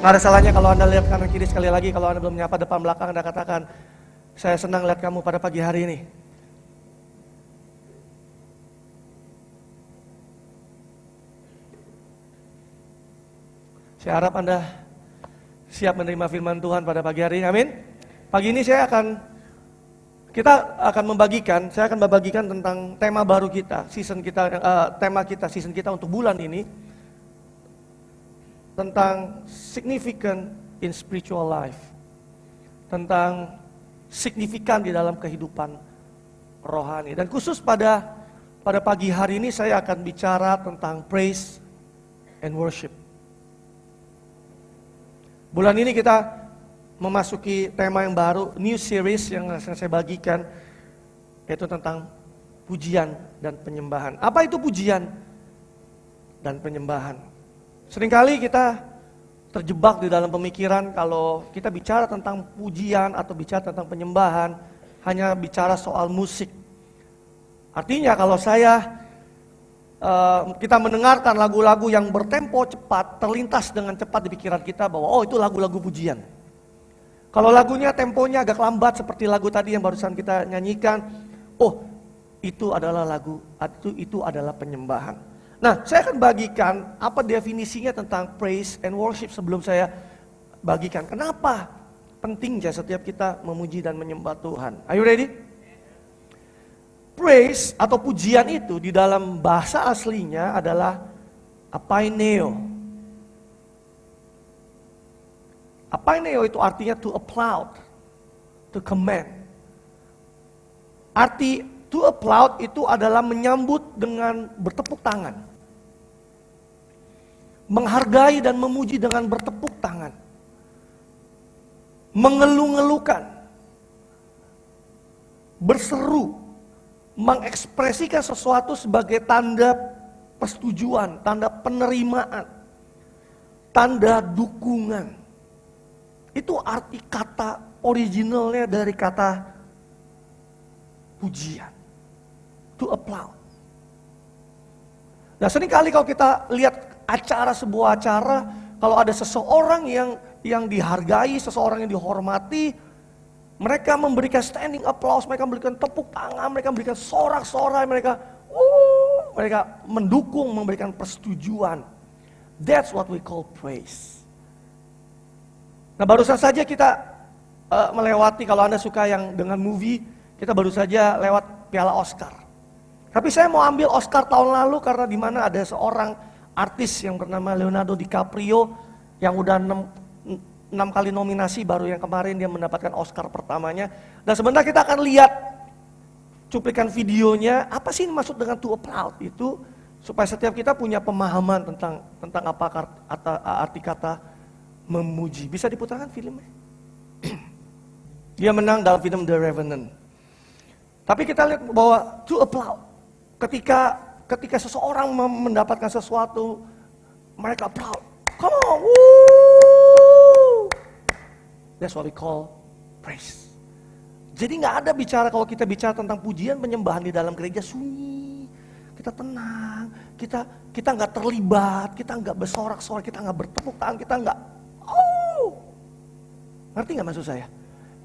Gak ada salahnya kalau Anda lihat kanan kiri sekali lagi. Kalau Anda belum menyapa depan belakang, Anda katakan, saya senang lihat kamu pada pagi hari ini. Saya harap Anda siap menerima firman Tuhan pada pagi hari ini. Amin. Pagi ini saya akan membagikan tentang tema baru kita, season kita untuk bulan ini, tentang significant in spiritual life, tentang signifikan di dalam kehidupan rohani. Dan khusus pada pagi hari ini saya akan bicara tentang praise and worship. Bulan ini kita memasuki tema yang baru, new series yang saya bagikan, yaitu tentang pujian dan penyembahan. Apa itu pujian dan penyembahan? Seringkali kita terjebak di dalam pemikiran kalau kita bicara tentang pujian atau bicara tentang penyembahan, hanya bicara soal musik. Artinya kalau kita mendengarkan lagu-lagu yang bertempo cepat, terlintas dengan cepat di pikiran kita bahwa itu lagu-lagu pujian. Kalau lagunya temponya agak lambat seperti lagu tadi yang barusan kita nyanyikan, itu adalah penyembahan. Nah, saya akan bagikan apa definisinya tentang praise and worship sebelum saya bagikan. Kenapa pentingnya setiap kita memuji dan menyembah Tuhan. Are you ready? Praise atau pujian itu di dalam bahasa aslinya adalah apaineo. Apaineo itu artinya to applaud, to commend. Arti to applaud itu adalah menyambut dengan bertepuk tangan. Menghargai dan memuji dengan bertepuk tangan. Mengeluh-ngeluhkan. Berseru. Mengekspresikan sesuatu sebagai tanda persetujuan, tanda penerimaan, tanda dukungan. Itu arti kata originalnya dari kata pujian. To applaud. Nah, seringkali kalau kita lihat sebuah acara, kalau ada seseorang yang dihargai, seseorang yang dihormati, mereka memberikan standing applause, mereka memberikan tepuk tangan, mereka memberikan sorak-sorai, mereka mendukung, memberikan persetujuan. That's what we call praise. Nah, barusan saja kita melewati, kalau Anda suka yang dengan movie, kita baru saja lewat Piala Oscar. Tapi saya mau ambil Oscar tahun lalu karena di mana ada seorang artis yang bernama Leonardo DiCaprio yang udah 6 kali nominasi, baru yang kemarin dia mendapatkan Oscar pertamanya. Dan sebentar kita akan lihat cuplikan videonya, apa sih maksud dengan to applaud itu, supaya setiap kita punya pemahaman tentang apa arti kata memuji. Bisa diputarkan filmnya? Dia menang dalam film The Revenant. Tapi kita lihat bahwa to applaud, ketika seseorang mendapatkan sesuatu, mereka applaud. Come on, woo! That's what we call praise. Jadi nggak ada bicara, kalau kita bicara tentang pujian penyembahan di dalam gereja sunyi, kita tenang, kita nggak terlibat, kita nggak bersorak-sorak, kita nggak bertepuk tangan, kita nggak, ngerti nggak maksud saya?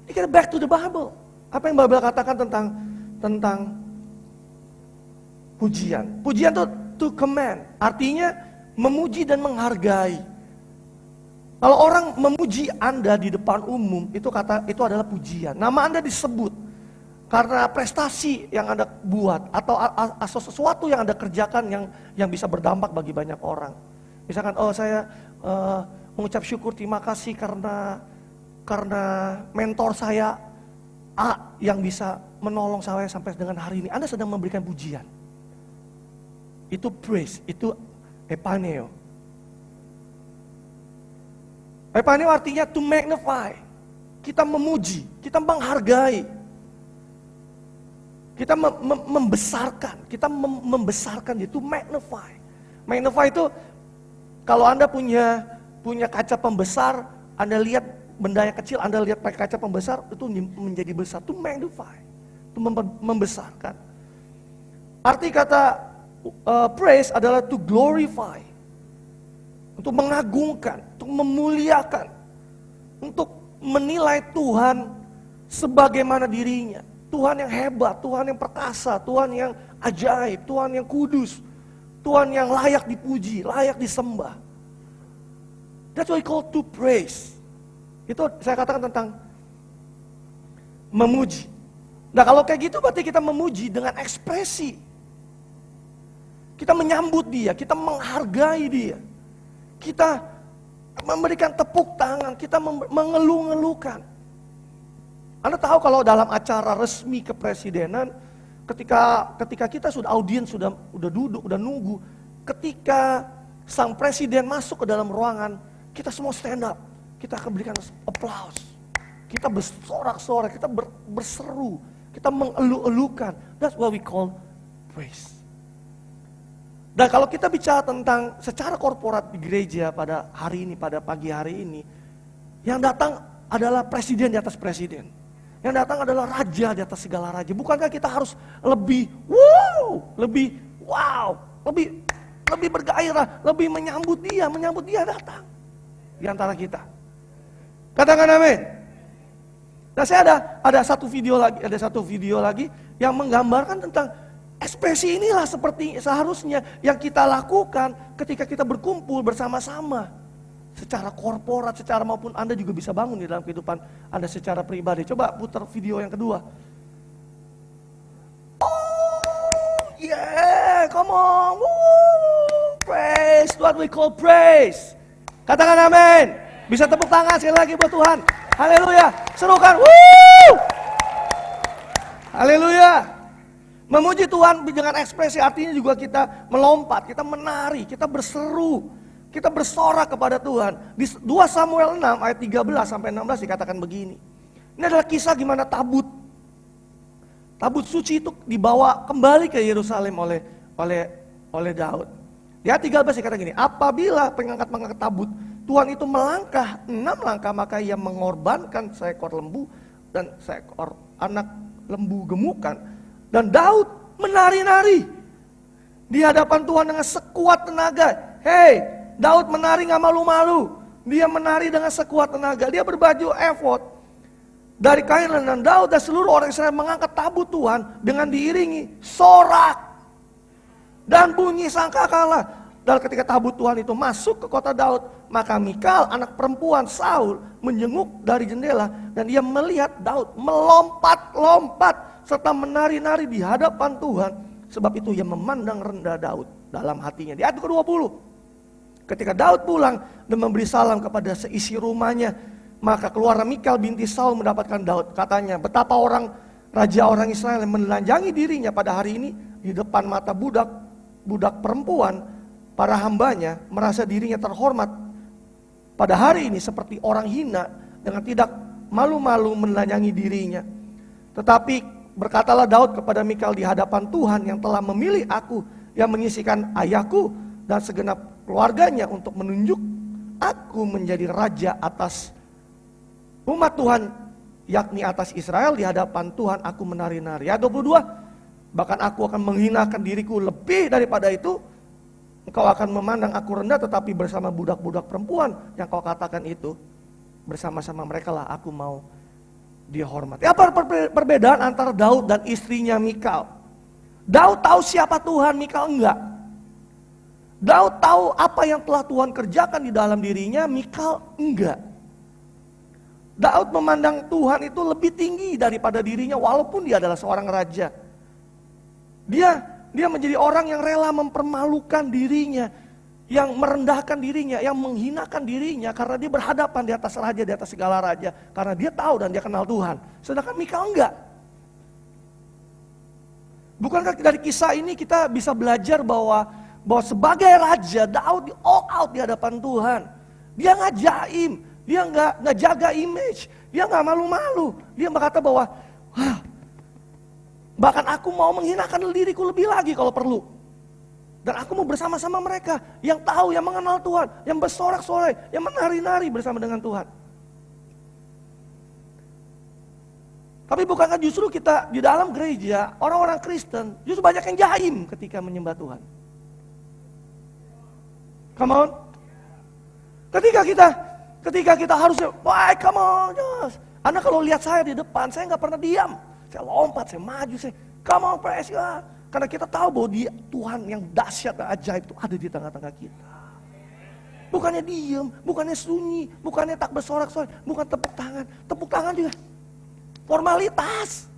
Ini kita back to the Bible. Apa yang Bible katakan tentang pujian? Pujian itu to commend, artinya memuji dan menghargai. Kalau orang memuji Anda di depan umum, itu adalah pujian. Nama Anda disebut karena prestasi yang Anda buat atau sesuatu yang Anda kerjakan yang bisa berdampak bagi banyak orang. Misalkan, saya mengucap syukur, terima kasih karena mentor saya A yang bisa menolong saya sampai dengan hari ini. Anda sedang memberikan pujian. Itu praise, itu epaneo. Epaneo artinya to magnify. Kita memuji, kita menghargai. Kita membesarkan itu magnify. Magnify itu kalau Anda punya kaca pembesar, Anda lihat benda yang kecil, Anda lihat pakai kaca pembesar, itu menjadi besar. To magnify, itu membesarkan. Arti kata praise adalah to glorify. untuk mengagungkan, untuk memuliakan, untuk menilai Tuhan sebagaimana dirinya. Tuhan yang hebat, Tuhan yang perkasa, Tuhan yang ajaib, Tuhan yang kudus, Tuhan yang layak dipuji, layak disembah. That's what we call to praise. Itu saya katakan tentang memuji. Nah kalau kayak gitu berarti kita memuji dengan ekspresi. Kita menyambut dia, kita menghargai dia. Kita memberikan tepuk tangan, kita mengeluh-ngeluhkan. Anda tahu kalau dalam acara resmi kepresidenan, ketika kita sudah audiens, sudah duduk, udah nunggu, ketika sang presiden masuk ke dalam ruangan, kita semua stand up, kita akan berikan applause, kita bersorak-sorak, kita berseru, kita mengeluh-elukan. That's what we call praise. Dan kalau kita bicara tentang secara korporat di gereja pada hari ini, pada pagi hari ini, yang datang adalah presiden di atas presiden. Yang datang adalah raja di atas segala raja. Bukankah kita harus lebih lebih bergairah, lebih menyambut dia datang di antara kita. Katakan amin. Nah saya ada satu video lagi yang menggambarkan tentang ekspresi inilah seperti seharusnya yang kita lakukan ketika kita berkumpul bersama-sama. Secara korporat, secara maupun Anda juga bisa bangun di dalam kehidupan Anda secara pribadi. Coba putar video yang kedua. Oh yeah, come on. Woo. Praise, what we call praise. Katakan amin. Bisa tepuk tangan sekali lagi buat Tuhan. Haleluya. Serukan. Woo. Haleluya. Memuji Tuhan dengan ekspresi artinya juga kita melompat, kita menari, kita berseru, kita bersorak kepada Tuhan. Di 2 Samuel 6 ayat 13 sampai 16 dikatakan begini. Ini adalah kisah gimana tabut suci itu dibawa kembali ke Yerusalem oleh Daud. Di ayat 13 dikatakan gini, apabila pengangkat tabut Tuhan itu melangkah 6 langkah, maka ia mengorbankan seekor lembu dan seekor anak lembu gemukan. Dan Daud menari-nari di hadapan Tuhan dengan sekuat tenaga. Hey, Daud menari gak malu-malu. Dia menari dengan sekuat tenaga. Dia berbaju efod dari kain dan Daud dan seluruh orang Israel mengangkat tabut Tuhan dengan diiringi sorak dan bunyi sangkakala. Dan ketika tabut Tuhan itu masuk ke kota Daud, maka Mikal anak perempuan Saul menjenguk dari jendela dan dia melihat Daud melompat-lompat serta menari-nari di hadapan Tuhan. Sebab itu ia memandang rendah Daud dalam hatinya. Di ayat ke-20, ketika Daud pulang dan memberi salam kepada seisi rumahnya, maka keluar Mikal binti Saul mendapatkan Daud. Katanya, betapa raja orang Israel yang menelanjangi dirinya pada hari ini di depan mata budak perempuan, para hambanya merasa dirinya terhormat pada hari ini seperti orang hina dengan tidak malu-malu menelanjangi dirinya. Tetapi berkatalah Daud kepada Mikal di hadapan Tuhan yang telah memilih aku, yang menyisihkan ayahku dan segenap keluarganya untuk menunjuk aku menjadi raja atas umat Tuhan, yakni atas Israel. Di hadapan Tuhan aku menari-nari. Ayat 22, bahkan aku akan menghinakan diriku lebih daripada itu. Engkau akan memandang aku rendah, tetapi bersama budak-budak perempuan yang kau katakan itu, bersama-sama mereka lah aku mau dihormati. Apa perbedaan antara Daud dan istrinya Mikal? Daud tahu siapa Tuhan, Mikal enggak. Daud tahu apa yang telah Tuhan kerjakan di dalam dirinya, Mikal enggak. Daud memandang Tuhan itu lebih tinggi daripada dirinya walaupun dia adalah seorang raja. Dia menjadi orang yang rela mempermalukan dirinya, yang merendahkan dirinya, yang menghinakan dirinya karena dia berhadapan di atas raja, di atas segala raja. Karena dia tahu dan dia kenal Tuhan. Sedangkan Mikal enggak. Bukankah dari kisah ini kita bisa belajar bahwa sebagai raja Daud all out di hadapan Tuhan. Dia nggak jaim, dia nggak jaga image, dia nggak malu-malu. Dia berkata bahwa bahkan aku mau menghinakan diriku lebih lagi kalau perlu. Dan aku mau bersama-sama mereka yang tahu, yang mengenal Tuhan, yang bersorak-sorai, yang menari-nari bersama dengan Tuhan. Tapi bukankah justru kita di dalam gereja, orang-orang Kristen, justru banyak yang jaim ketika menyembah Tuhan. Come on. Ketika kita harusnya, why come on, just. Anda kalau lihat saya di depan, saya nggak pernah diam. Saya lompat, saya maju, saya come on praise God. Karena kita tahu bahwa dia Tuhan yang dahsyat dan ajaib itu ada di tengah-tengah kita. Bukannya diam, bukannya sunyi, bukannya tak bersorak-sorai, bukan tepuk tangan. Tepuk tangan juga formalitas.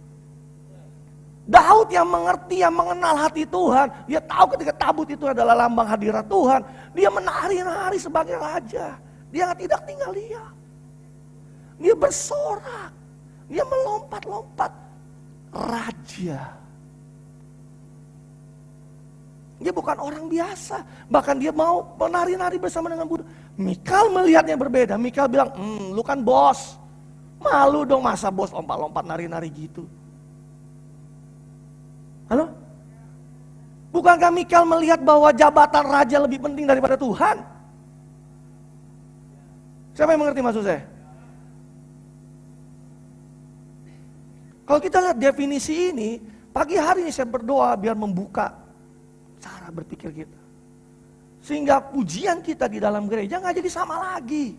Daud yang mengerti, yang mengenal hati Tuhan, dia tahu ketika tabut itu adalah lambang hadirat Tuhan, dia menari-nari sebagai raja. Dia tidak tinggal diam. Dia bersorak, dia melompat-lompat. Raja. Dia bukan orang biasa, bahkan dia mau menari-nari bersama dengan Buddha. Mikal melihatnya berbeda, Mikal bilang, lu kan bos, malu dong masa bos lompat-lompat nari-nari gitu. Halo? Bukankah Mikal melihat bahwa jabatan raja lebih penting daripada Tuhan? Siapa yang mengerti maksud saya? Kalau kita lihat definisi ini, pagi hari ini saya berdoa biar membuka cara berpikir kita. Sehingga pujian kita di dalam gereja nggak jadi sama lagi.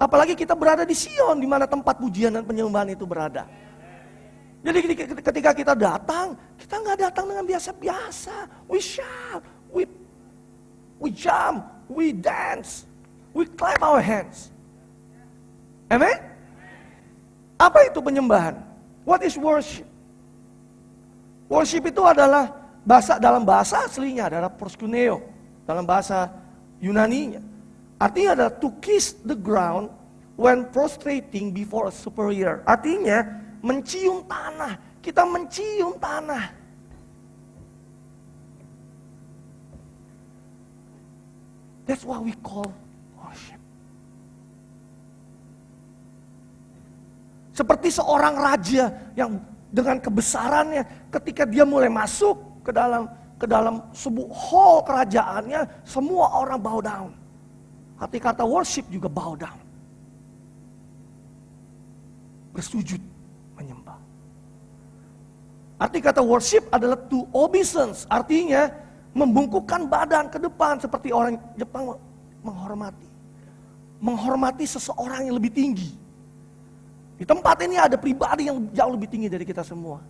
Apalagi kita berada di Sion, di mana tempat pujian dan penyembahan itu berada. Jadi ketika kita datang, kita nggak datang dengan biasa-biasa. We shout, we jump, we dance, we clap our hands. Amen? Apa itu penyembahan? What is worship? Worship itu adalah dalam bahasa aslinya adalah proskuneo, dalam bahasa Yunaninya. Artinya adalah to kiss the ground when prostrating before a superior. Artinya mencium tanah. Kita mencium tanah. That's what we call worship. Seperti seorang raja yang dengan kebesarannya ketika dia mulai masuk ke dalam sebuah hall kerajaannya, semua orang bow down. Arti kata worship juga bow down. Bersujud, menyembah. Arti kata worship adalah to obeisance, artinya membungkukkan badan ke depan seperti orang Jepang menghormati. Menghormati seseorang yang lebih tinggi. Di tempat ini ada pribadi yang jauh lebih tinggi dari kita semua.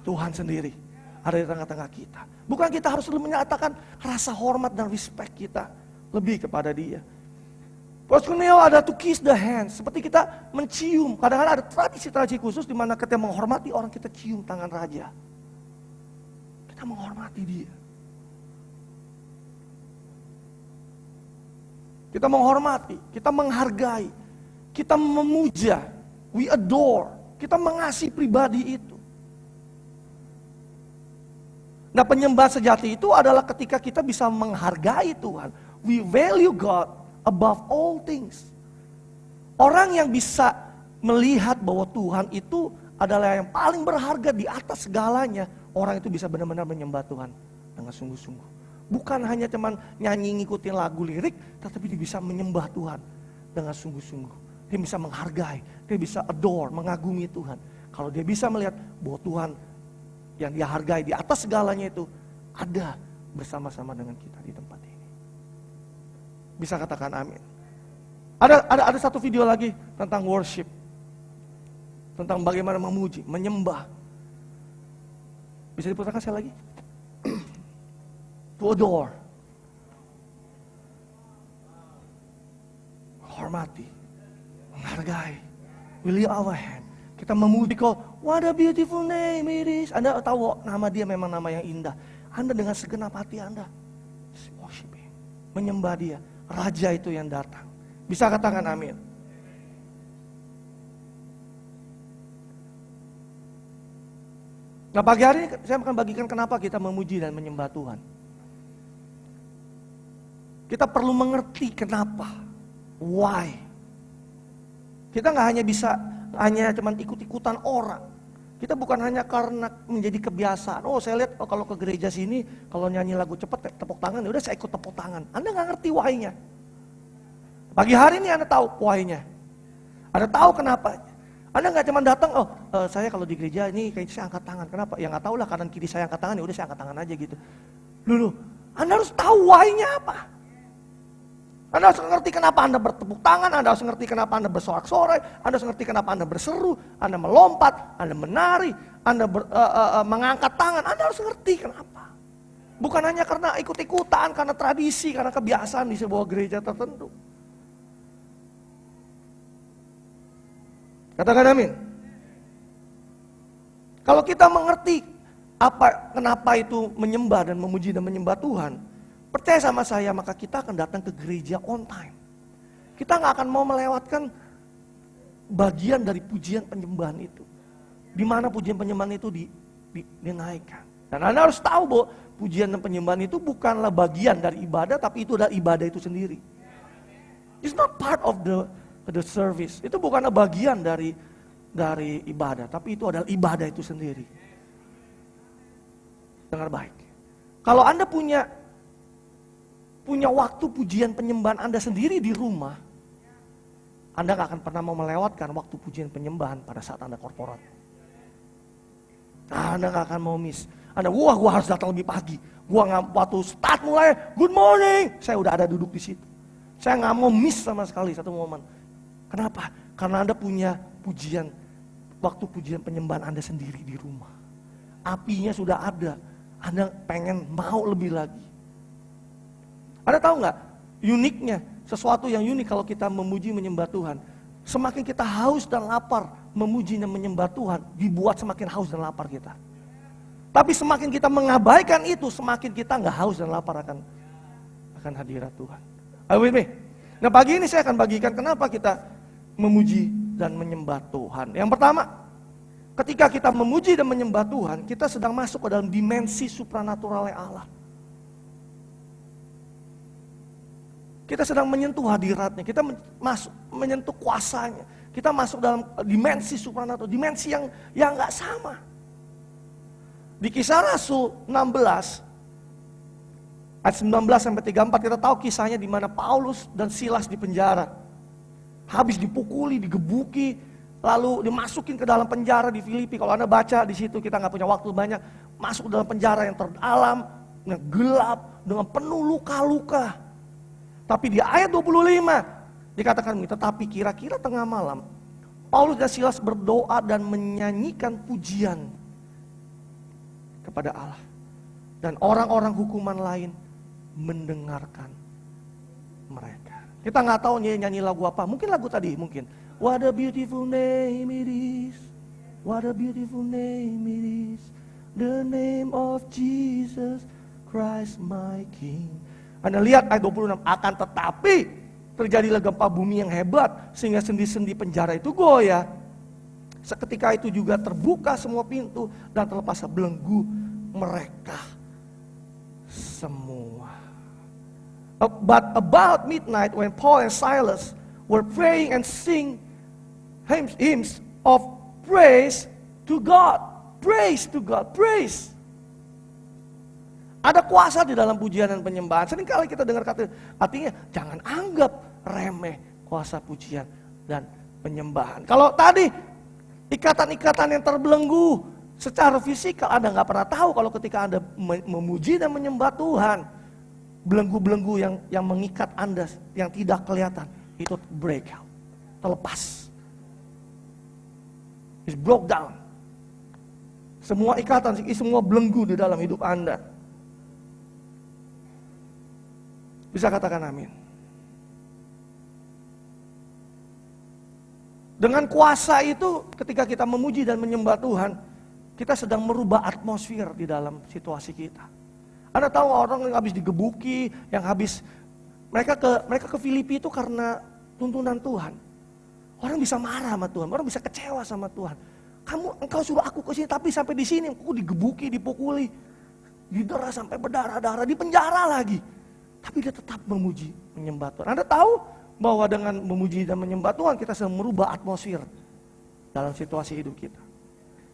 Tuhan sendiri ada di tengah-tengah kita. Bukan kita harus menyatakan rasa hormat dan respect kita lebih kepada dia. Proskuneo ada to kiss the hands, seperti kita mencium. Kadang-kadang ada tradisi-tradisi khusus di mana kita menghormati orang, kita cium tangan raja. Kita menghormati dia. Kita menghormati, kita menghargai, kita memuja, we adore, kita mengasihi pribadi itu. Nah, penyembah sejati itu adalah ketika kita bisa menghargai Tuhan. We value God above all things. Orang yang bisa melihat bahwa Tuhan itu adalah yang paling berharga di atas segalanya, orang itu bisa benar-benar menyembah Tuhan dengan sungguh-sungguh. Bukan hanya cuman nyanyi ngikutin lagu lirik, tetapi dia bisa menyembah Tuhan dengan sungguh-sungguh. Dia bisa menghargai, dia bisa adore, mengagumi Tuhan. Kalau dia bisa melihat bahwa Tuhan yang dia hargai di atas segalanya itu ada bersama-sama dengan kita di tempat ini. Bisa katakan amin. Ada satu video lagi tentang worship. Tentang bagaimana memuji, menyembah. Bisa diputarkan sekali lagi? To adore. Hormati. Menghargai. We lift our hand. Kita memuji kau. What a beautiful name it is. Anda tahu nama dia memang nama yang indah. Anda dengan segenap hati Anda worship him. Menyembah dia. Raja itu yang datang. Bisa katakan amin. Nah, pagi hari ini saya akan bagikan kenapa kita memuji dan menyembah Tuhan. Kita perlu mengerti kenapa. Why. Kita nggak hanya bisa cuman ikut-ikutan orang. Kita bukan hanya karena menjadi kebiasaan. Oh, saya lihat kalau ke gereja sini kalau nyanyi lagu cepat tepuk tangan, ya udah saya ikut tepuk tangan. Anda nggak ngerti why-nya. Pagi hari ini Anda tahu why-nya. Anda tahu kenapa. Anda nggak cuma datang, saya kalau di gereja ini kayaknya saya angkat tangan. Kenapa? Ya nggak tahu lah, kanan kiri saya angkat tangan, ya udah saya angkat tangan aja gitu. Dulu, Anda harus tahu why-nya apa. Anda harus ngerti kenapa Anda bertepuk tangan, Anda harus ngerti kenapa Anda bersorak-sorai, Anda harus ngerti kenapa Anda berseru, Anda melompat, Anda menari, Anda mengangkat tangan, Anda harus ngerti kenapa. Bukan hanya karena ikut-ikutan, karena tradisi, karena kebiasaan di sebuah gereja tertentu. Katakan amin. Kalau kita mengerti kenapa itu menyembah dan memuji dan menyembah Tuhan, percaya sama saya, maka kita akan datang ke gereja on time. Kita nggak akan mau melewatkan bagian dari pujian penyembahan itu. Di mana pujian penyembahan itu dinaikkan. Dan Anda harus tahu bahwa pujian dan penyembahan itu bukanlah bagian dari ibadah, tapi itu adalah ibadah itu sendiri. It's not part of the service. Itu bukanlah bagian dari ibadah, tapi itu adalah ibadah itu sendiri. Dengar baik. Kalau Anda punya waktu pujian penyembahan Anda sendiri di rumah, Anda gak akan pernah mau melewatkan waktu pujian penyembahan pada saat Anda korporat. Anda gak akan mau miss. Anda, gua harus datang lebih pagi. Waktu start mulai, good morning, saya udah ada duduk di situ. Saya gak mau miss sama sekali satu momen. Kenapa? Karena Anda punya waktu pujian penyembahan Anda sendiri di rumah. Apinya sudah ada. Anda pengen mau lebih lagi. Anda tahu nggak, uniknya, sesuatu yang unik kalau kita memuji menyembah Tuhan. Semakin kita haus dan lapar memuji dan menyembah Tuhan, dibuat semakin haus dan lapar kita. Tapi semakin kita mengabaikan itu, semakin kita nggak haus dan lapar akan hadirat Tuhan. Are you with me? Nah, pagi ini saya akan bagikan kenapa kita memuji dan menyembah Tuhan. Yang pertama, ketika kita memuji dan menyembah Tuhan, kita sedang masuk ke dalam dimensi supranatural Allah. Kita sedang menyentuh hadiratnya, kita menyentuh kuasanya. Kita masuk dalam dimensi supranatural, dimensi yang gak sama. Di Kisah Rasul 16, ayat 19-34 kita tahu kisahnya di mana Paulus dan Silas di penjara. Habis dipukuli, digebuki, lalu dimasukin ke dalam penjara di Filipi. Kalau Anda baca di situ, kita nggak punya waktu banyak. Masuk ke dalam penjara yang terdalam, yang gelap, dengan penuh luka-luka. Tapi di ayat 25 dikatakan, tetapi kira-kira tengah malam, Paulus dan Silas berdoa dan menyanyikan pujian kepada Allah. Dan orang-orang hukuman lain mendengarkan mereka. Kita nggak tahu nyanyi lagu apa, mungkin lagu tadi, mungkin. What a beautiful name it is, what a beautiful name it is, the name of Jesus Christ my King. Anda lihat ayat 26, akan tetapi terjadilah gempa bumi yang hebat, sehingga sendi-sendi penjara itu goyah. Seketika itu juga terbuka semua pintu, dan terlepas belenggu mereka semua. But about midnight, when Paul and Silas were praying and sing hymns of praise to God. Praise to God, praise. Ada kuasa di dalam pujian dan penyembahan. Seringkali kita dengar kata, artinya jangan anggap remeh kuasa pujian dan penyembahan. Kalau tadi ikatan-ikatan yang terbelenggu secara fisikal, Anda nggak pernah tahu kalau ketika Anda memuji dan menyembah Tuhan, belenggu-belenggu yang mengikat Anda yang tidak kelihatan itu break out, terlepas. It's broke down. Semua ikatan, semua belenggu di dalam hidup Anda. Bisa katakan amin. Dengan kuasa itu, ketika kita memuji dan menyembah Tuhan, kita sedang merubah atmosfer di dalam situasi kita. Anda tahu orang yang habis digebuki, yang habis mereka ke Filipi itu karena tuntunan Tuhan. Orang bisa marah sama Tuhan, orang bisa kecewa sama Tuhan. Engkau suruh aku ke sini, tapi sampai di sini aku digebuki, dipukuli, didera sampai berdarah-darah, di penjara lagi. Tapi dia tetap memuji, menyembah Tuhan. Anda tahu bahwa dengan memuji dan menyembah Tuhan, kita sedang merubah atmosfer dalam situasi hidup kita.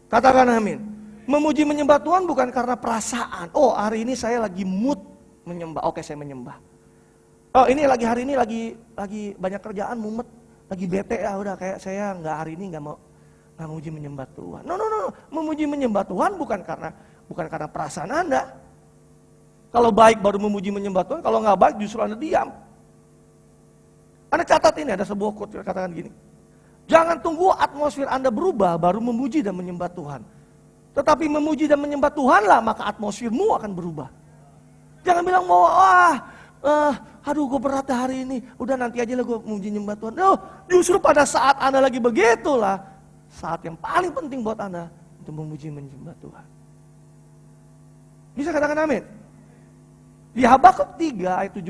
Katakan amin. Memuji menyembah Tuhan bukan karena perasaan. Oh, hari ini saya lagi mood menyembah. Oke, saya menyembah. Oh, ini hari ini lagi banyak kerjaan, mumet, lagi bete ya, udah kayak saya hari ini nggak memuji menyembah Tuhan. No. Memuji menyembah Tuhan bukan karena perasaan Anda. Kalau baik baru memuji menyembah Tuhan, kalau nggak baik justru Anda diam. Anda catat ini, ada sebuah quote yang katakan gini. Jangan tunggu atmosfer Anda berubah baru memuji dan menyembah Tuhan. Tetapi memuji dan menyembah Tuhanlah maka atmosfermu akan berubah. Jangan bilang bahwa aduh gue berat hari ini, udah nanti aja lah gue memuji menyembah Tuhan. Oh, justru pada saat Anda lagi begitulah, saat yang paling penting buat Anda untuk memuji menyembah Tuhan. Bisa katakan amin? Di Habakuk 3 ayat 17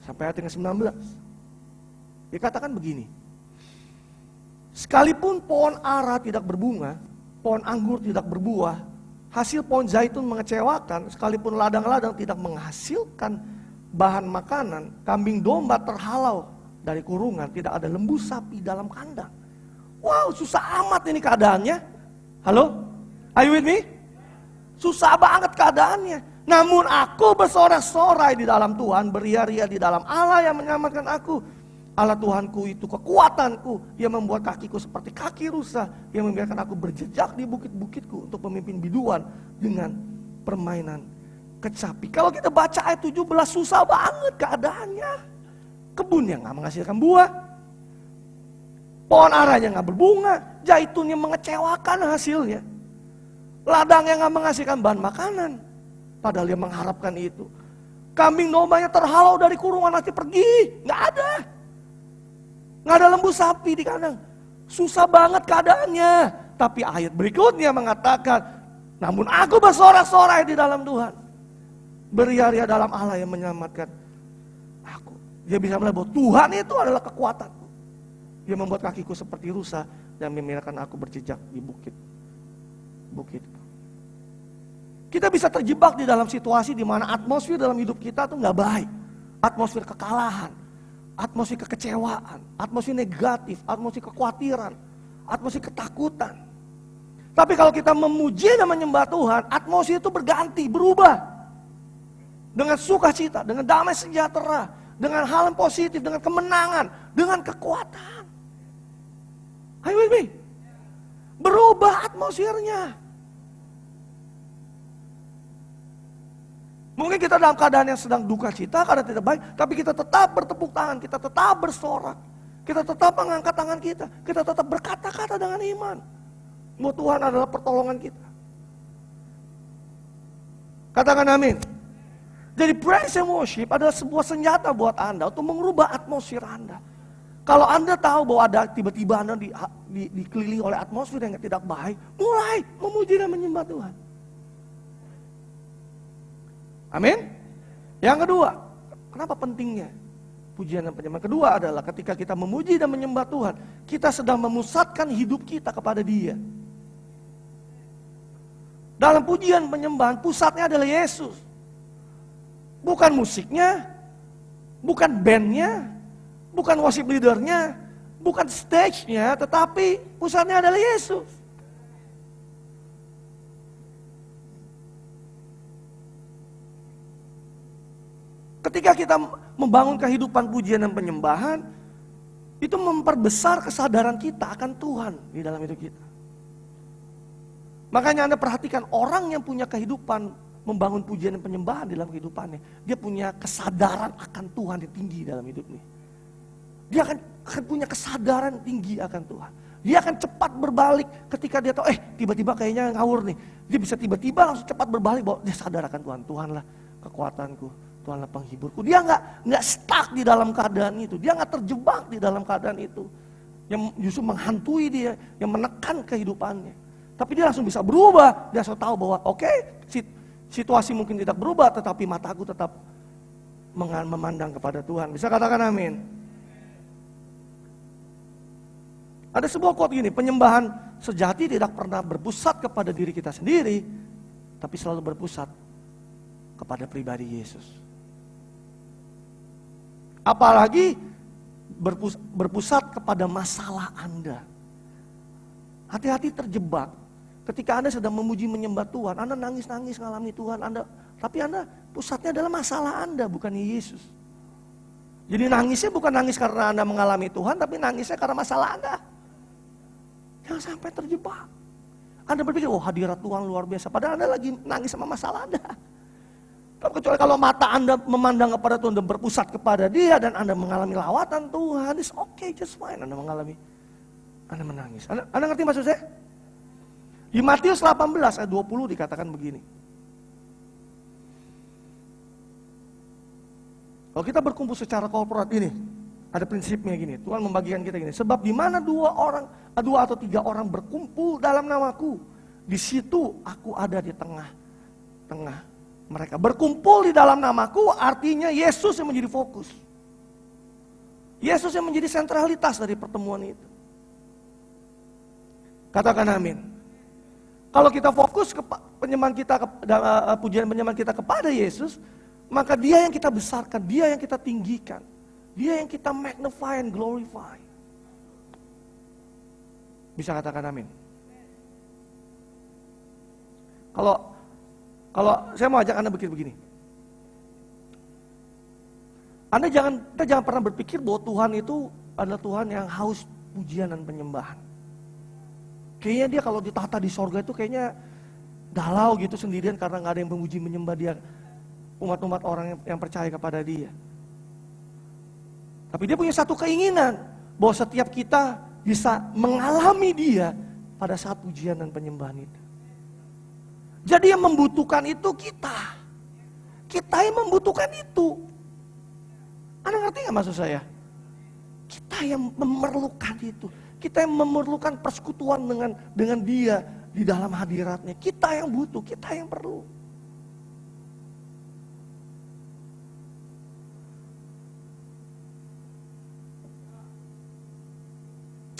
sampai ayat yang 19. Dikatakan begini. Sekalipun pohon ara tidak berbunga, pohon anggur tidak berbuah, hasil pohon zaitun mengecewakan, sekalipun ladang-ladang tidak menghasilkan bahan makanan, kambing domba terhalau dari kurungan, tidak ada lembu sapi dalam kandang. Wow, susah amat ini keadaannya. Halo? Are you with me? Susah banget keadaannya. Namun aku bersorak-sorai di dalam Tuhan, beria-ria di dalam Allah yang menyelamatkan aku. Allah Tuhanku itu kekuatanku, yang membuat kakiku seperti kaki rusa, yang membiarkan aku berjejak di bukit-bukitku untuk memimpin biduan dengan permainan kecapi. Kalau kita baca ayat 17 susah banget keadaannya. Kebun yang gak menghasilkan buah, pohon aranya gak berbunga, zaitun yang mengecewakan hasilnya, ladang yang gak menghasilkan bahan makanan, padahal dia mengharapkan itu. Kambing dombanya terhalau dari kurungan, nanti pergi, gak ada. Gak ada lembu sapi di kandang. Susah banget keadaannya. Tapi ayat berikutnya mengatakan, namun aku bersorak-sorai di dalam Tuhan, beria-ria dalam Allah yang menyelamatkan aku. Dia bisa melihat bahwa Tuhan itu adalah kekuatanku. Dia membuat kakiku seperti rusa dan membiarkan aku berjejak di bukit. Kita bisa terjebak di dalam situasi di mana atmosfer dalam hidup kita tuh nggak baik. Atmosfer kekalahan, atmosfer kekecewaan, atmosfer negatif, atmosfer kekhawatiran, atmosfer ketakutan. Tapi kalau kita memuji dan menyembah Tuhan, atmosfer itu berganti, berubah. Dengan sukacita, dengan damai sejahtera, dengan hal yang positif, dengan kemenangan, dengan kekuatan. Are you with me? Berubah atmosfernya. Mungkin kita dalam keadaan yang sedang duka cita, keadaan tidak baik, tapi kita tetap bertepuk tangan, kita tetap bersorak, kita tetap mengangkat tangan kita tetap berkata-kata dengan iman. Bahwa Tuhan adalah pertolongan kita. Katakan amin. Jadi praise and worship adalah sebuah senjata buat Anda untuk mengubah atmosfer Anda. Kalau Anda tahu bahwa ada tiba-tiba Anda dikelilingi oleh atmosfer yang tidak baik, mulai memuji dan menyembah Tuhan. Amin. Yang kedua, kenapa pentingnya pujian dan penyembahan? Kedua adalah ketika kita memuji dan menyembah Tuhan, kita sedang memusatkan hidup kita kepada Dia. Dalam pujian penyembahan, pusatnya adalah Yesus. Bukan musiknya, bukan bandnya, bukan worship leadernya, bukan stage-nya, tetapi pusatnya adalah Yesus. Ketika kita membangun kehidupan pujian dan penyembahan, itu memperbesar kesadaran kita akan Tuhan di dalam hidup kita. Makanya Anda perhatikan orang yang punya kehidupan membangun pujian dan penyembahan di dalam kehidupannya, dia punya kesadaran akan Tuhan yang tinggi dalam hidupnya. Dia akan punya kesadaran tinggi akan Tuhan. Dia akan cepat berbalik ketika dia tahu, tiba-tiba kayaknya ngawur nih. Dia bisa tiba-tiba langsung cepat berbalik bahwa dia sadar akan Tuhan. Tuhanlah kekuatanku, Tuhanlah penghiburku. Dia nggak stuck di dalam keadaan itu. Dia nggak terjebak di dalam keadaan itu. Yang justru menghantui dia, yang menekan kehidupannya. Tapi dia langsung bisa berubah. Dia langsung tahu bahwa situasi mungkin tidak berubah, tetapi mataku tetap memandang kepada Tuhan. Bisa katakan amin. Ada sebuah quote gini, penyembahan sejati tidak pernah berpusat kepada diri kita sendiri, tapi selalu berpusat kepada pribadi Yesus. Apalagi berpusat kepada masalah Anda. Hati-hati terjebak. Ketika Anda sedang memuji menyembah Tuhan, Anda nangis-nangis ngalami Tuhan, tapi Anda pusatnya adalah masalah Anda, bukan Yesus. Jadi nangisnya bukan nangis karena Anda mengalami Tuhan, tapi nangisnya karena masalah Anda. Jangan sampai terjebak. Anda berpikir, hadirat Tuhan luar biasa, padahal Anda lagi nangis sama masalah Anda. Tapi kecuali kalau mata Anda memandang kepada Tuhan dan berpusat kepada Dia dan Anda mengalami lawatan Tuhan, it's okay, just fine. Anda mengalami, Anda menangis. Anda ngerti maksud saya? Di Matius 18 ayat 20 dikatakan begini. Kalau kita berkumpul secara korporat ini, ada prinsipnya gini, Tuhan membagikan kita gini. Sebab di mana dua atau tiga orang berkumpul dalam namaku, di situ aku ada di tengah-tengah mereka. Berkumpul di dalam namaku artinya Yesus yang menjadi fokus. Yesus yang menjadi sentralitas dari pertemuan itu. Katakan amin. Kalau kita fokus ke penyembahan kita, pujian penyembahan kita kepada Yesus, maka Dia yang kita besarkan, Dia yang kita tinggikan, Dia yang kita magnify and glorify. Bisa katakan amin. Kalau saya mau ajak Anda begini. Kita jangan pernah berpikir bahwa Tuhan itu adalah Tuhan yang haus pujian dan penyembahan. Kayaknya Dia kalau ditata di sorga itu kayaknya galau gitu sendirian karena gak ada yang memuji menyembah Dia. Umat-umat orang yang percaya kepada Dia. Tapi Dia punya satu keinginan bahwa setiap kita bisa mengalami Dia pada saat pujian dan penyembahan itu. Jadi yang membutuhkan itu kita. Kita yang membutuhkan itu. Anda ngerti gak maksud saya? Kita yang memerlukan itu. Kita yang memerlukan persekutuan dengan Dia di dalam hadiratnya. Kita yang butuh, kita yang perlu.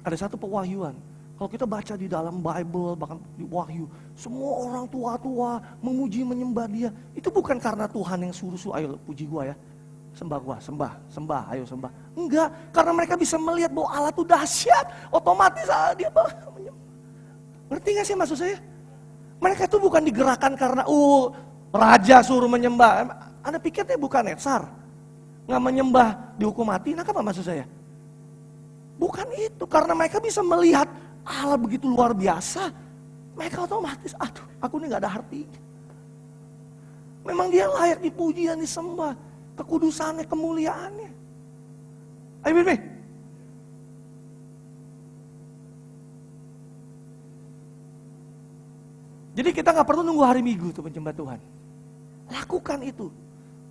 Ada satu pewahyuan. Kalau kita baca di dalam Bible, bahkan di Wahyu, semua orang tua-tua memuji menyembah Dia. Itu bukan karena Tuhan yang suruh-suruh, ayo puji gua ya. Sembah gua, sembah, ayo sembah. Enggak, karena mereka bisa melihat bahwa Allah itu dahsyat. Otomatis dia menyembah. Ngerti gak sih maksud saya? Mereka itu bukan digerakkan karena raja suruh menyembah. Anda pikir dia bukan Netsar? Nggak menyembah dihukum mati, nah apa maksud saya? Bukan itu, karena mereka bisa melihat Allah begitu luar biasa. Mereka otomatis, aduh aku ini gak ada artinya. Memang Dia layak dipuji dan disembah. Kekudusannya, kemuliaannya. Ayo Bibi. Jadi kita gak perlu nunggu hari Minggu untuk menyembah Tuhan. Lakukan itu.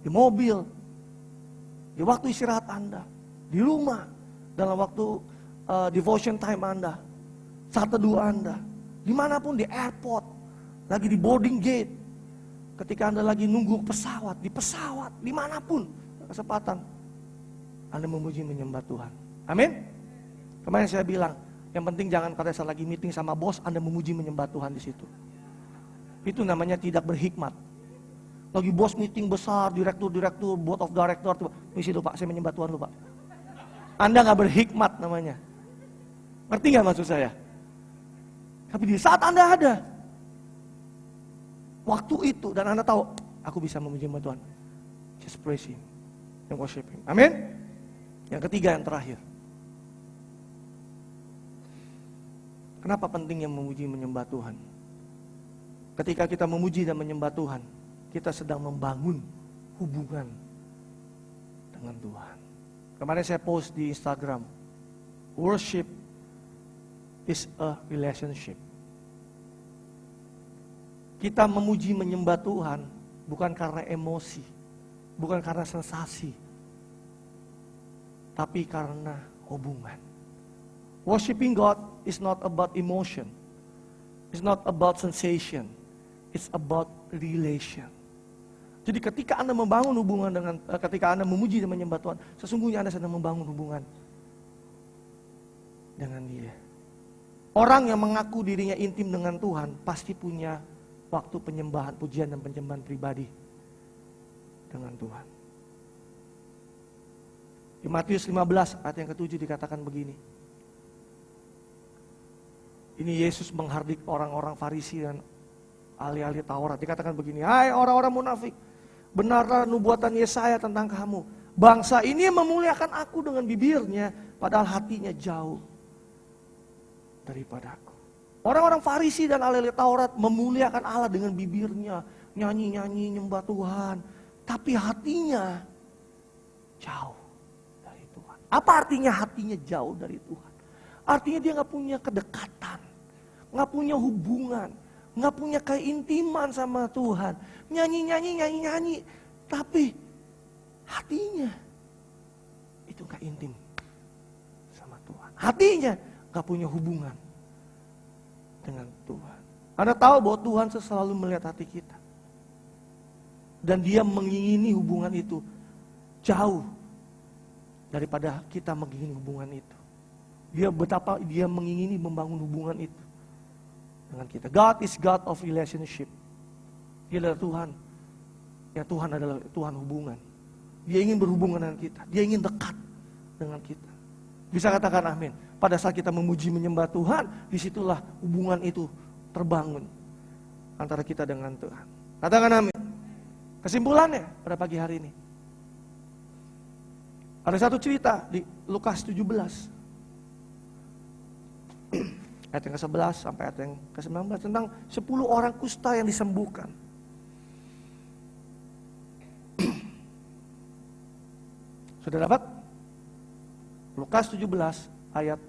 Di mobil. Di waktu istirahat Anda. Di rumah. Dalam waktu devotion time Anda, saat teduh Anda, dimanapun, di airport, lagi di boarding gate, ketika Anda lagi nunggu pesawat, di pesawat, dimanapun kesempatan, Anda memuji menyembah Tuhan. Amin. Kemarin saya bilang, yang penting jangan pada saat lagi meeting sama bos, Anda memuji menyembah Tuhan di situ. Itu namanya tidak berhikmat. Lagi bos meeting besar, direktur, board of director, misi itu Pak, saya menyembah Tuhan lu Pak. Anda gak berhikmat namanya. Ngerti gak maksud saya? Tapi di saat Anda ada waktu itu dan Anda tahu, aku bisa memuji Tuhan, just praise Him and worship Him. Amin. Yang ketiga, yang terakhir. Kenapa pentingnya memuji menyembah Tuhan? Ketika kita memuji dan menyembah Tuhan, kita sedang membangun hubungan dengan Tuhan. Kemarin saya post di Instagram, worship is a relationship. Kita memuji menyembah Tuhan bukan karena emosi, bukan karena sensasi, tapi karena hubungan. Worshiping God is not about emotion, it's not about sensation, it's about relation. Jadi ketika Anda membangun hubungan ketika Anda memuji dan menyembah Tuhan, sesungguhnya Anda sedang membangun hubungan dengan Dia. Orang yang mengaku dirinya intim dengan Tuhan, pasti punya waktu penyembahan, pujian dan penyembahan pribadi dengan Tuhan. Di Matius 15 ayat yang ke-7 dikatakan begini. Ini Yesus menghardik orang-orang Farisi dan ahli-ahli Taurat. Dikatakan begini, hai orang-orang munafik, benarlah nubuatan Yesaya tentang kamu. Bangsa ini memuliakan aku dengan bibirnya, padahal hatinya jauh daripadaku. Orang-orang Farisi dan ahli-ahli Taurat memuliakan Allah dengan bibirnya, nyanyi-nyanyi nyembah Tuhan. tapi hatinya jauh dari Tuhan. Apa artinya hatinya jauh dari Tuhan? Artinya dia gak punya kedekatan, gak punya hubungan, gak punya keintiman sama Tuhan. Nyanyi, tapi hatinya itu gak intim sama Tuhan. Hatinya gak punya hubungan dengan Tuhan. Anda tahu bahwa Tuhan selalu melihat hati kita. Dan dia mengingini hubungan itu jauh daripada kita mengingini hubungan itu. Betapa dia mengingini membangun hubungan itu dengan kita. God is God of relationship. Dia adalah Tuhan. Ya, Tuhan adalah Tuhan hubungan. Dia ingin berhubungan dengan kita. Dia ingin dekat dengan kita. Bisa katakan amin. Pada saat kita memuji menyembah Tuhan, disitulah hubungan itu terbangun antara kita dengan Tuhan. Katakan amin. Kesimpulannya pada pagi hari ini. Ada satu cerita di Lukas 17. Ayat yang ke-11 sampai ayat yang ke-19 tentang 10 orang kusta yang disembuhkan. Sudah dapat? Lukas 17 ayat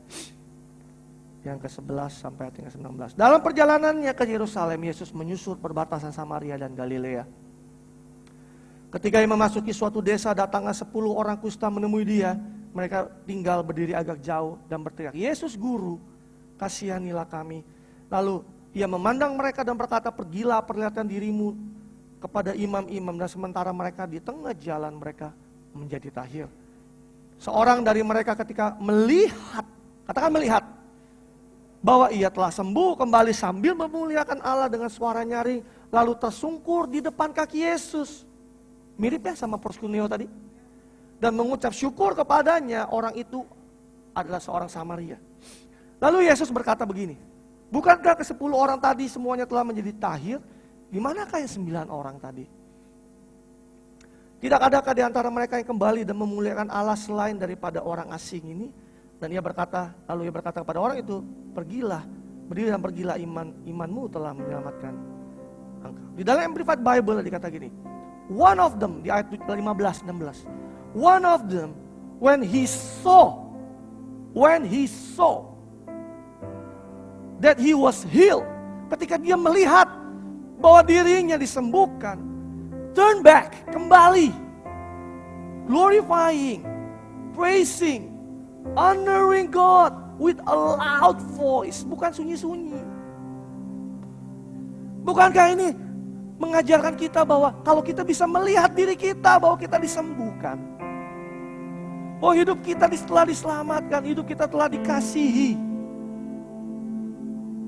yang ke-11 sampai ayat yang ke-19. Dalam perjalanannya ke Yerusalem, Yesus menyusur perbatasan Samaria dan Galilea. Ketika ia memasuki suatu desa, datanglah 10 orang kusta menemui dia. Mereka tinggal berdiri agak jauh dan berteriak, "Yesus Guru, kasihanilah kami." Lalu ia memandang mereka dan berkata, "Pergilah, perlihatkan dirimu kepada imam-imam." Dan sementara mereka di tengah jalan, mereka menjadi tahir. Seorang dari mereka ketika melihat, katakan melihat, bahwa ia telah sembuh kembali sambil memuliakan Allah dengan suara nyaring, lalu tersungkur di depan kaki Yesus. Mirip ya sama Proskuneo tadi. Dan mengucap syukur kepadanya. Orang itu adalah seorang Samaria. Lalu Yesus berkata begini, "Bukankah ke-10 orang tadi semuanya telah menjadi tahir? Di manakah yang 9 orang tadi? Tidak adakah di antara mereka yang kembali dan memuliakan Allah selain daripada orang asing ini?" Dan lalu ia berkata kepada orang itu, "Pergilah, berdiri dan pergilah, imanmu telah menyelamatkan engkau." Di dalam Amplified Bible dikata gini, one of them, di ayat 15-16, one of them, when he saw that he was healed, ketika dia melihat bahwa dirinya disembuhkan, turn back, kembali, glorifying, praising, honoring God with a loud voice, bukan sunyi-sunyi. Bukankah ini mengajarkan kita bahwa kalau kita bisa melihat diri kita bahwa kita disembuhkan, bahwa hidup kita telah diselamatkan, hidup kita telah dikasihi,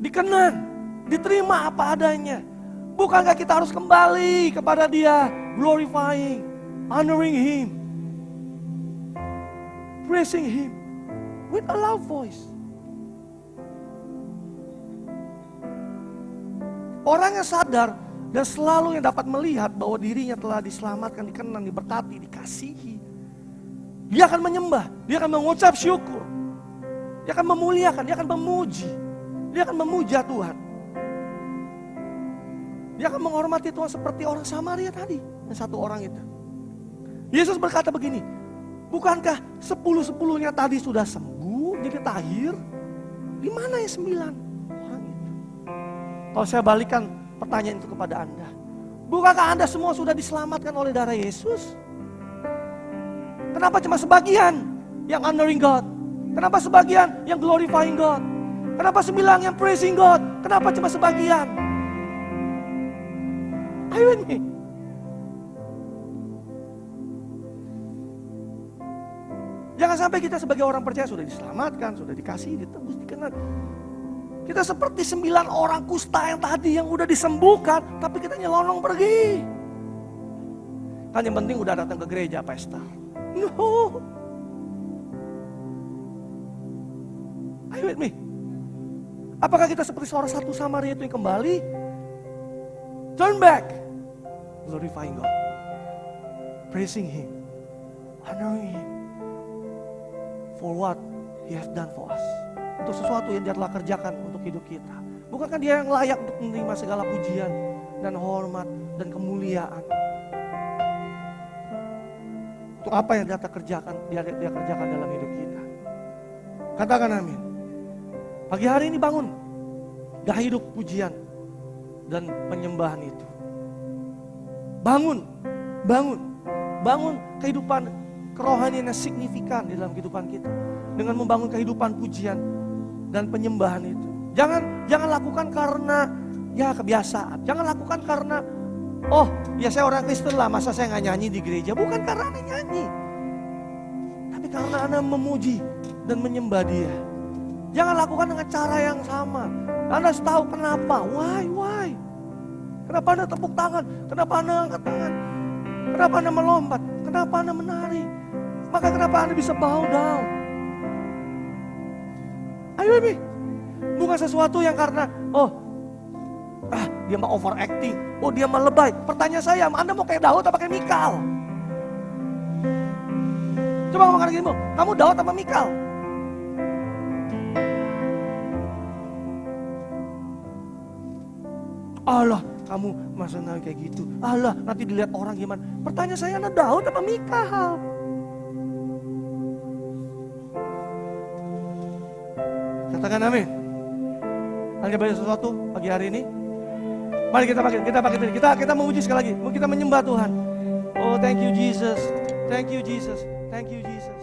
dikenan, diterima apa adanya. Bukankah kita harus kembali kepada Dia, glorifying, honoring Him, praising Him with a loud voice. Orang yang sadar dan selalu yang dapat melihat bahwa dirinya telah diselamatkan, dikenan, diberkati, dikasihi, dia akan menyembah, dia akan mengucap syukur, dia akan memuliakan, dia akan memuji, dia akan memuja Tuhan. Dia akan menghormati Tuhan seperti orang Samaria tadi, yang satu orang itu. Yesus berkata begini, bukankah 10-10-nya tadi sudah sembuh, jadi tahir? Di mana yang 9 orang itu? Kalau saya balikan pertanyaan itu kepada Anda, bukankah Anda semua sudah diselamatkan oleh darah Yesus? Kenapa cuma sebagian yang honoring God? Kenapa sebagian yang glorifying God? Kenapa 9 yang praising God? Kenapa cuma sebagian? Ayo ini. Jangan sampai kita sebagai orang percaya sudah diselamatkan, sudah dikasih, ditebus, dikenal. Kita seperti 9 orang kusta yang tadi yang udah disembuhkan, tapi kita nyelonong pergi. Kan yang penting udah datang ke gereja pesta. No. Ayo with me. Apakah kita seperti seorang satu Samaria itu yang kembali? Turn back. Glorifying God. Praising Him. Honoring Him. For what He has done for us. Untuk sesuatu yang Dia telah kerjakan untuk hidup kita. Bukankah Dia yang layak untuk menerima segala pujian dan hormat dan kemuliaan? Untuk apa yang dia kerjakan dalam hidup kita. Katakan amin. Pagi hari ini bangun. Gak hidup pujian dan penyembahan itu. Bangun kehidupan kerohanian yang signifikan di dalam kehidupan kita. Dengan membangun kehidupan pujian dan penyembahan itu. Jangan lakukan karena ya kebiasaan. Jangan lakukan karena saya orang Kristen lah, masa saya gak nyanyi di gereja. Bukan karena Anda nyanyi, tapi karena Anda memuji dan menyembah Dia. Jangan lakukan dengan cara yang sama. Anda harus tahu kenapa, why. Kenapa Anda tepuk tangan, kenapa Anda angkat tangan, kenapa Anda melompat, kenapa Anda menari. Maka kenapa Anda bisa bow down. Ayo ini, bukan sesuatu yang karena dia mau overacting, dia mau lebay. Pertanyaan saya, Anda mau kayak Daud atau kayak Mikal? Coba ngomong kayak gini, kamu Daud apa Mikal? Allah, kamu masa kayak gitu. Allah, nanti dilihat orang gimana. Pertanyaan saya, Anda Daud apa Mikal? Katakan amin. Hanya banyak sesuatu pagi hari ini. Mari kita pakai ini. Kita memuji sekali lagi. Kita menyembah Tuhan. Oh, thank you Jesus. Thank you Jesus. Thank you Jesus.